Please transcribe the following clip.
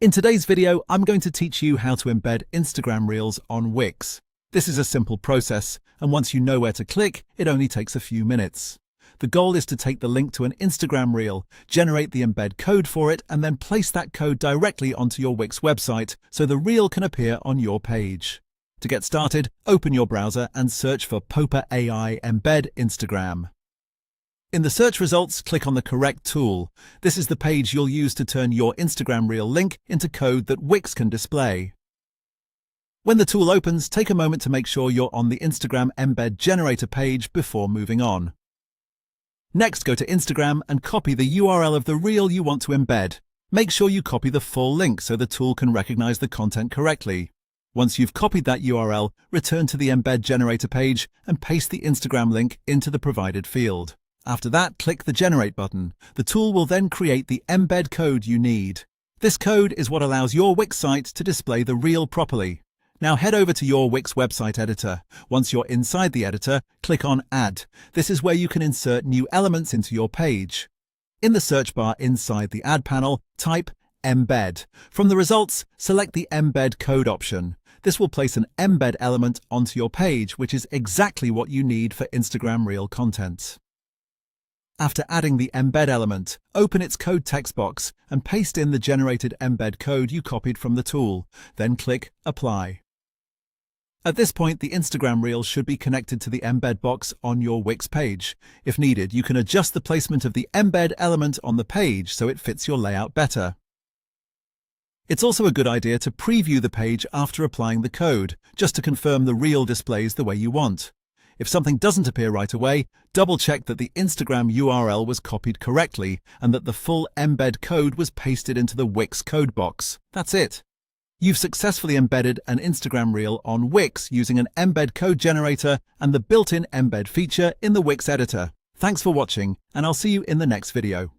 In today's video, I'm going to teach you how to embed Instagram Reels on Wix. This is a simple process, and once you know where to click, it only takes a few minutes. The goal is to take the link to an Instagram Reel, generate the embed code for it, and then place that code directly onto your Wix website so the reel can appear on your page. To get started, open your browser and search for Popa AI Embed Instagram. In the search results, click on the correct tool. This is the page you'll use to turn your Instagram Reel link into code that Wix can display. When the tool opens, take a moment to make sure you're on the Instagram Embed Generator page before moving on. Next, go to Instagram and copy the URL of the reel you want to embed. Make sure you copy the full link so the tool can recognize the content correctly. Once you've copied that URL, return to the Embed Generator page and paste the Instagram link into the provided field. After that, click the Generate button. The tool will then create the embed code you need. This code is what allows your Wix site to display the reel properly. Now head over to your Wix website editor. Once you're inside the editor, click on Add. This is where you can insert new elements into your page. In the search bar inside the Add panel, type Embed. From the results, select the Embed Code option. This will place an embed element onto your page, which is exactly what you need for Instagram Reel content. After adding the embed element, open its code text box and paste in the generated embed code you copied from the tool. Then click Apply. At this point, the Instagram Reel should be connected to the embed box on your Wix page. If needed, you can adjust the placement of the embed element on the page so it fits your layout better. It's also a good idea to preview the page after applying the code, just to confirm the reel displays the way you want. If something doesn't appear right away, double-check that the Instagram URL was copied correctly and that the full embed code was pasted into the Wix code box. That's it. You've successfully embedded an Instagram Reel on Wix using an embed code generator and the built-in embed feature in the Wix editor. Thanks for watching, and I'll see you in the next video.